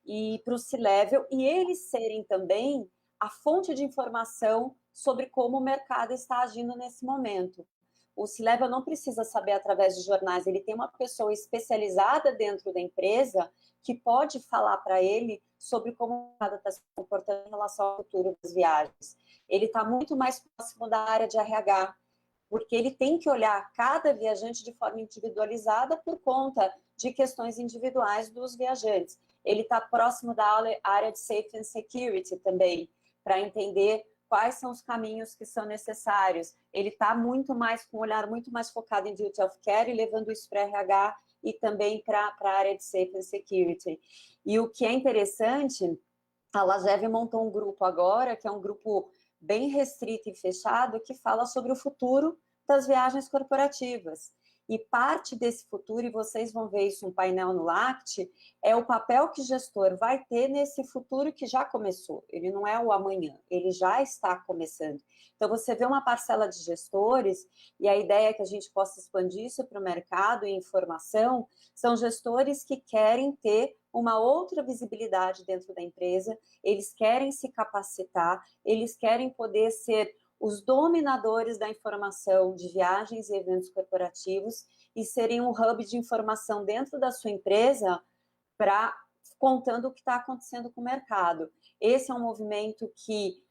e para o C-level, e eles serem também a fonte de informação sobre como o mercado está agindo nesse momento. O C-level não precisa saber através de jornais, ele tem uma pessoa especializada dentro da empresa que pode falar para ele sobre como o mercado está se comportando em relação ao futuro das viagens. Ele está muito mais próximo da área de RH, porque ele tem que olhar cada viajante de forma individualizada por conta de questões individuais dos viajantes. Ele está próximo da área de Safety and Security também, para entender quais são os caminhos que são necessários. Ele está muito mais, com um olhar muito mais focado em Duty of Care e levando isso para RH e também para a área de Safety and Security. E o que é interessante, a Lagev montou um grupo agora, que é um grupo bem restrito e fechado, que fala sobre o futuro das viagens corporativas. E parte desse futuro, e vocês vão ver isso no painel no LACT, é o papel que o gestor vai ter nesse futuro que já começou. Ele não é o amanhã, ele já está começando. Então, você vê uma parcela de gestores, e a ideia é que a gente possa expandir isso para o mercado e informação, são gestores que querem ter uma outra visibilidade dentro da empresa, eles querem se capacitar, eles querem poder ser os dominadores da informação de viagens e eventos corporativos e serem um hub de informação dentro da sua empresa contando o que está acontecendo com o mercado. Esse é um movimento que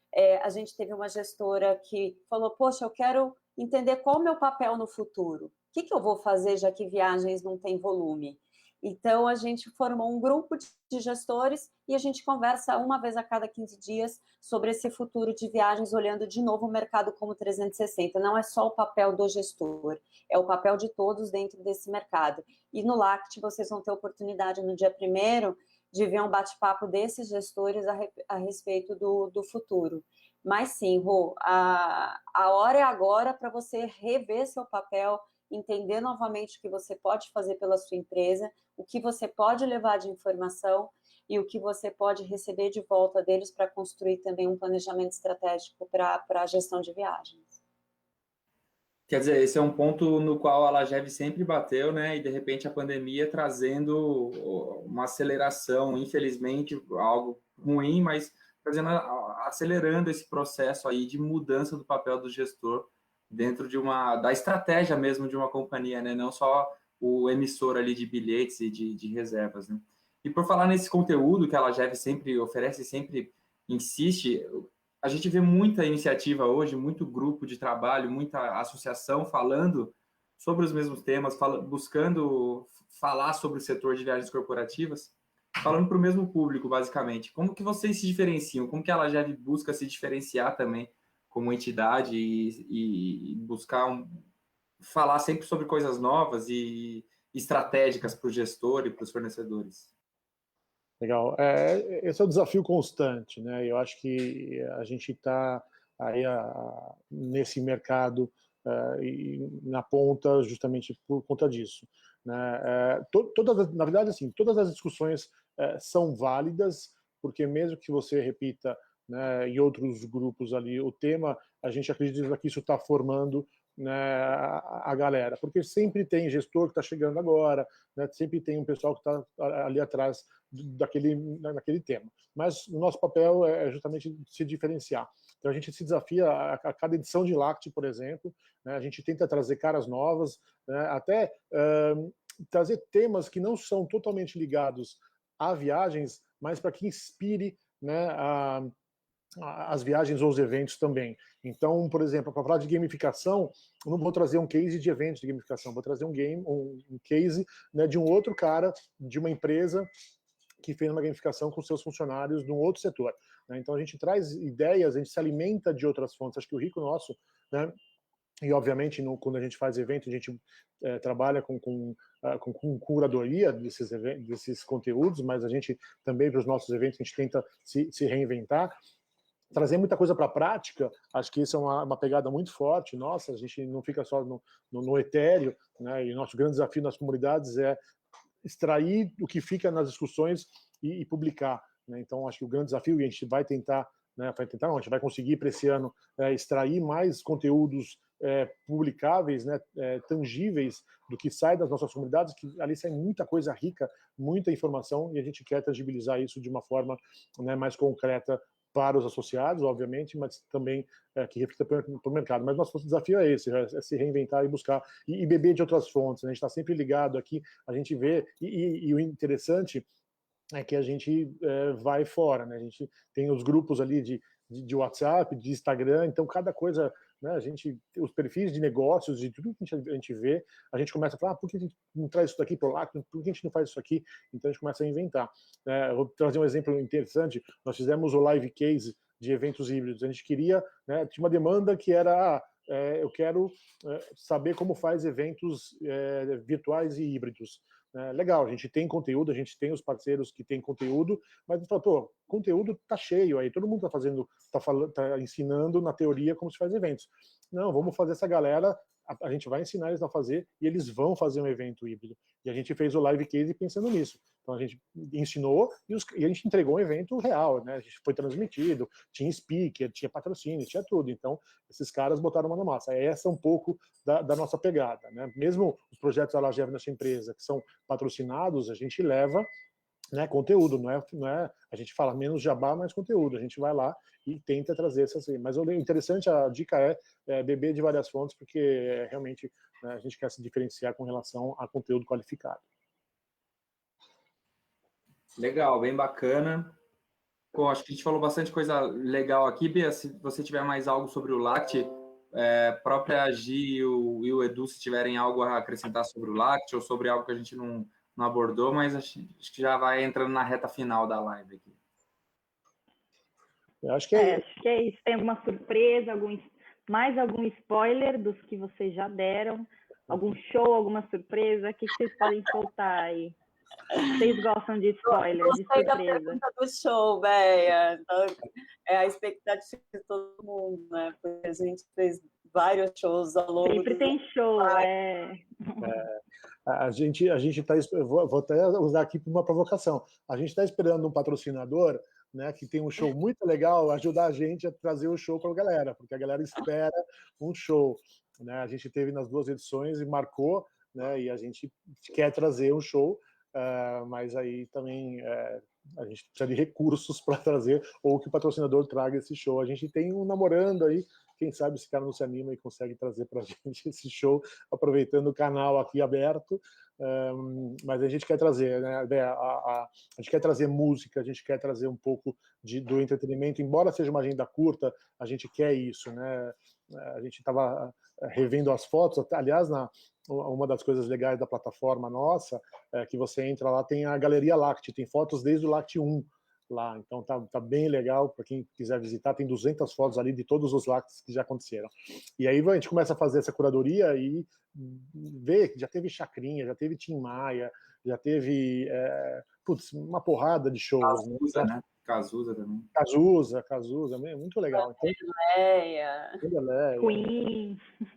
a gente teve uma gestora que falou, poxa, eu quero entender qual é o meu papel no futuro. O que eu vou fazer, já que viagens não tem volume? Então, a gente formou um grupo de gestores e a gente conversa uma vez a cada 15 dias sobre esse futuro de viagens, olhando de novo o mercado como 360. Não é só o papel do gestor, é o papel de todos dentro desse mercado. E no LACT, vocês vão ter oportunidade no dia 1º de ver um bate-papo desses gestores a respeito do futuro. Mas sim, Rô, a hora é agora para você rever seu papel, entender novamente o que você pode fazer pela sua empresa, o que você pode levar de informação e o que você pode receber de volta deles para construir também um planejamento estratégico para a gestão de viagens. Quer dizer, esse é um ponto no qual a Lagev sempre bateu, né? E de repente a pandemia trazendo uma aceleração, infelizmente, algo ruim, mas acelerando esse processo aí de mudança do papel do gestor dentro da estratégia mesmo de uma companhia, né? Não só o emissor ali de bilhetes e de reservas, né? E por falar nesse conteúdo que a Lagev sempre oferece, sempre insiste, a gente vê muita iniciativa hoje, muito grupo de trabalho, muita associação falando sobre os mesmos temas, buscando falar sobre o setor de viagens corporativas, falando para o mesmo público, basicamente. Como que vocês se diferenciam? Como que a LAGEV busca se diferenciar também como entidade e buscar falar sempre sobre coisas novas e estratégicas para o gestor e para os fornecedores? Legal. Esse é o desafio constante, né? Eu acho que a gente está aí nesse mercado e na ponta justamente por conta disso, né? Na verdade, assim, todas as discussões são válidas, porque mesmo que você repita, né, em outros grupos ali o tema, a gente acredita que isso está formando, né, a galera, porque sempre tem gestor que está chegando agora, né, sempre tem um pessoal que está ali atrás daquele tema. Mas o nosso papel é justamente se diferenciar. Então a gente se desafia a cada edição de LACT, por exemplo, né, a gente tenta trazer caras novas, né, até trazer temas que não são totalmente ligados a viagens, mas para que inspire, né, as viagens ou os eventos também. Então, por exemplo, para falar de gamificação, eu não vou trazer um case de eventos de gamificação, vou trazer um case, né, de um outro cara, de uma empresa que fez uma gamificação com seus funcionários num outro setor, né? Então a gente traz ideias, a gente se alimenta de outras fontes. Acho que o rico nosso, né, e obviamente quando a gente faz evento, a gente trabalha com curadoria desses conteúdos, mas a gente também, para os nossos eventos, a gente tenta se reinventar, trazer muita coisa para a prática. Acho que isso é uma pegada muito forte nossa, a gente não fica só no etéreo, né? E o nosso grande desafio nas comunidades é extrair o que fica nas discussões e publicar, né? Então acho que o grande desafio, e a gente vai tentar, né, não, a gente vai conseguir para esse ano extrair mais conteúdos publicáveis, né, tangíveis do que sai das nossas comunidades, que ali sai muita coisa rica, muita informação, e a gente quer tangibilizar isso de uma forma, né, mais concreta para os associados, obviamente, mas também que reflita para o mercado. Mas nosso desafio é esse, é se reinventar e buscar, e beber de outras fontes, né? A gente está sempre ligado aqui, a gente vê, e o interessante é que a gente vai fora, né? A gente tem os grupos ali de WhatsApp, de Instagram, então cada coisa, né, os perfis de negócios, de tudo que a gente vê, a gente começa a falar, por que a gente não traz isso daqui para o LACT, por que a gente não faz isso aqui? Então a gente começa a inventar. Eu vou trazer um exemplo interessante, nós fizemos o live case de eventos híbridos, a gente queria, né, tinha uma demanda que era, eu quero saber como faz eventos virtuais e híbridos. Legal, a gente tem conteúdo, a gente tem os parceiros que têm conteúdo, mas conteúdo tá cheio aí, todo mundo tá fazendo, tá ensinando na teoria como se faz eventos. Não, vamos fazer essa galera, a gente vai ensinar eles a fazer e eles vão fazer um evento híbrido. E a gente fez o live case pensando nisso. Então a gente ensinou e a gente entregou um evento real, né? A gente foi transmitido, tinha speaker, tinha patrocínio, tinha tudo. Então esses caras botaram uma na massa. Essa é um pouco da nossa pegada, né? Mesmo os projetos da LAGEV nessa empresa que são patrocinados, a gente leva, né, conteúdo, não é a gente fala menos jabá, mais conteúdo, a gente vai lá e tenta trazer essas aí. Mas o interessante, a dica é beber de várias fontes, porque realmente, né, a gente quer se diferenciar com relação a conteúdo qualificado. Legal, bem bacana. Bom, acho que a gente falou bastante coisa legal aqui. Bia, se você tiver mais algo sobre o LACT, própria a Gi e o Edu, se tiverem algo a acrescentar sobre o LACT ou sobre algo que a gente não abordou, mas acho que já vai entrando na reta final da live aqui. Eu acho que é isso. Tem alguma surpresa, mais algum spoiler dos que vocês já deram? Algum show, alguma surpresa? O que vocês podem soltar aí? Vocês gostam de spoiler, de surpresa? Da pergunta do show, Béia. Então, é a expectativa de todo mundo, né? Porque a gente fez vários shows ao longo Sempre tem show, A gente está, vou até usar aqui para uma provocação. A gente está esperando um patrocinador, né, que tem um show muito legal, ajudar a gente a trazer o show para a galera, porque a galera espera um show, né? A gente teve nas 2 edições e marcou, né, e a gente quer trazer um show, mas aí também a gente precisa de recursos para trazer, ou que o patrocinador traga esse show. A gente tem um namorando aí, quem sabe esse cara não se anima e consegue trazer para a gente esse show, aproveitando o canal aqui aberto. Mas a gente quer trazer, né, a gente quer trazer música, a gente quer trazer um pouco do entretenimento, embora seja uma agenda curta, a gente quer isso, né? A gente estava revendo as fotos, aliás, uma das coisas legais da plataforma nossa é que você entra lá, tem a Galeria Lact, tem fotos desde o Lact 1 lá, então tá bem legal para quem quiser visitar, tem 200 fotos ali de todos os Lacts que já aconteceram. E aí a gente começa a fazer essa curadoria e ver que já teve Chacrinha, já teve Tim Maia, já teve uma porrada de shows. Cazuza, né? Cazuza também. Cazuza, muito legal. Então,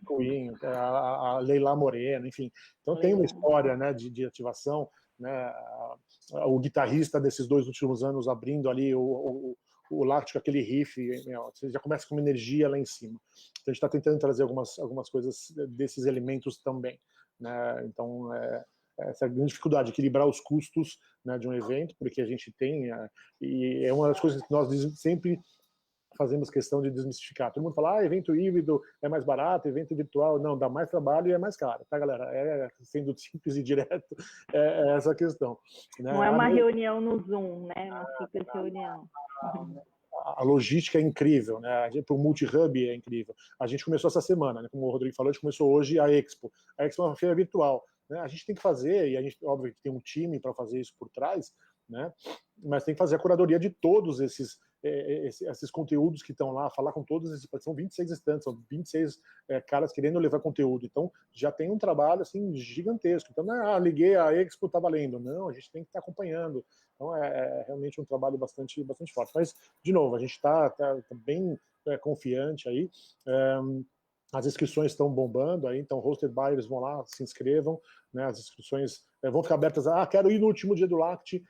Queen, a Leila Moreno, enfim. Então tem uma história, né, de ativação, né, o guitarrista desses 2 últimos anos abrindo ali o Lácteo, aquele riff, você já começa com uma energia lá em cima. Então a gente está tentando trazer algumas coisas desses elementos também, né? Então essa grande dificuldade, equilibrar os custos, né, de um evento, porque a gente tem, e é uma das coisas que nós sempre fazemos questão de desmistificar. Todo mundo fala, evento híbrido é mais barato, evento virtual, não, dá mais trabalho e é mais caro, tá, galera? Sendo simples e direto, é essa a questão. Né? Não é uma reunião no Zoom, né? Uma simples reunião. A logística é incrível, né? Para o multi-hub é incrível. A gente começou essa semana, né? Como o Rodrigo falou, a gente começou hoje a Expo. A Expo é uma feira virtual, né? A gente tem que fazer, e a gente, óbvio, que tem um time para fazer isso por trás, né? Mas tem que fazer a curadoria de todos esses conteúdos que estão lá, falar com todos esses, são 26 estantes, são 26 caras querendo levar conteúdo, então já tem um trabalho assim gigantesco. Então, liguei a Expo, tá valendo. Não, a gente tem que estar acompanhando. Então é realmente um trabalho bastante forte. Mas, de novo, a gente está bem confiante aí. As inscrições estão bombando aí, então hosted buyers vão lá, se inscrevam, né? As inscrições vão ficar abertas. Quero ir no último dia do Lact,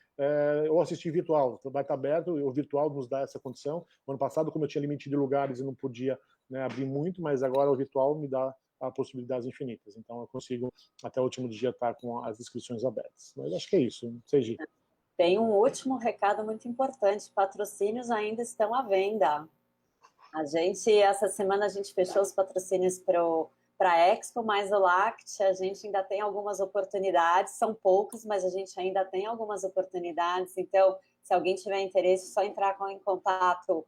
ou assistir virtual. Vai estar aberto, o virtual nos dá essa condição. No ano passado, como eu tinha limite de lugares e não podia, né, abrir muito, mas agora o virtual me dá possibilidades infinitas. Então eu consigo até o último dia estar com as inscrições abertas. Mas acho que é isso, não sei, Gi. Tem um último recado muito importante: patrocínios ainda estão à venda. Essa semana a gente fechou os patrocínios para a Expo, mas o Lact, a gente ainda tem algumas oportunidades, são poucos, mas a gente ainda tem algumas oportunidades. Então, se alguém tiver interesse, é só entrar em contato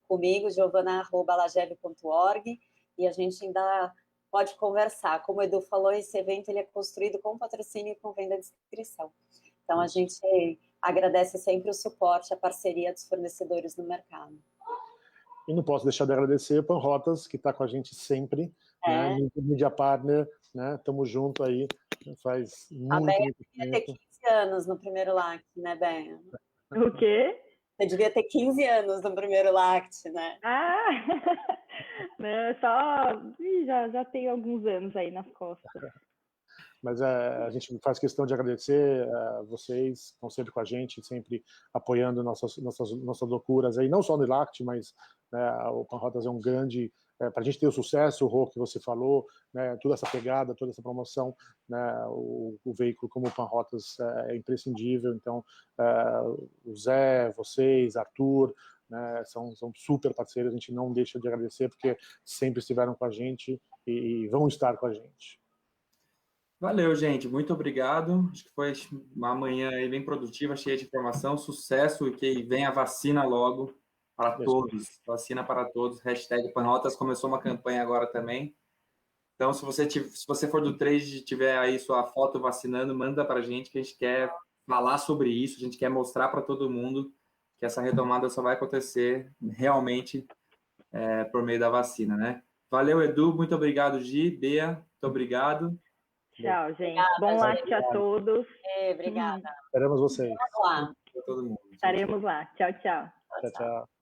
comigo, giovana@lageb.org, e a gente ainda pode conversar. Como o Edu falou, esse evento ele é construído com patrocínio e com venda de inscrição. Então, a gente agradece sempre o suporte, a parceria dos fornecedores no mercado. E não posso deixar de agradecer o Panrotas, que está com a gente sempre, né? Media Partner, né? Estamos junto aí, faz muito, a Bea muito devia ter 15 anos no primeiro Lact, né, Bea? O quê? Você devia ter 15 anos no primeiro Lact, né? Não, já tenho alguns anos aí nas costas. Mas a gente faz questão de agradecer vocês, estão sempre com a gente, sempre apoiando nossas loucuras aí, não só no Lact, mas o Panrotas é um grande, para a gente ter o sucesso, o Rô, que você falou, né, toda essa pegada, toda essa promoção, né, o veículo como o Panrotas é imprescindível. Então, o Zé, vocês, Arthur, né, são super parceiros, a gente não deixa de agradecer, porque sempre estiveram com a gente e vão estar com a gente. Valeu, gente. Muito obrigado. Acho que foi uma manhã aí bem produtiva, cheia de informação. Sucesso e que venha a vacina logo para todos. Vacina para todos. #Panrotas começou uma campanha agora também. Então, se você for do trade e tiver aí sua foto vacinando, manda para a gente, que a gente quer falar sobre isso, a gente quer mostrar para todo mundo que essa retomada só vai acontecer realmente por meio da vacina, né? Valeu, Edu. Muito obrigado, Gi. Bea, muito obrigado. Tchau, gente. Obrigada, bom Lact a todos. Obrigada. Esperamos vocês. Vamos lá. Para todo mundo. Estaremos lá. Tchau, tchau. Tchau, tchau.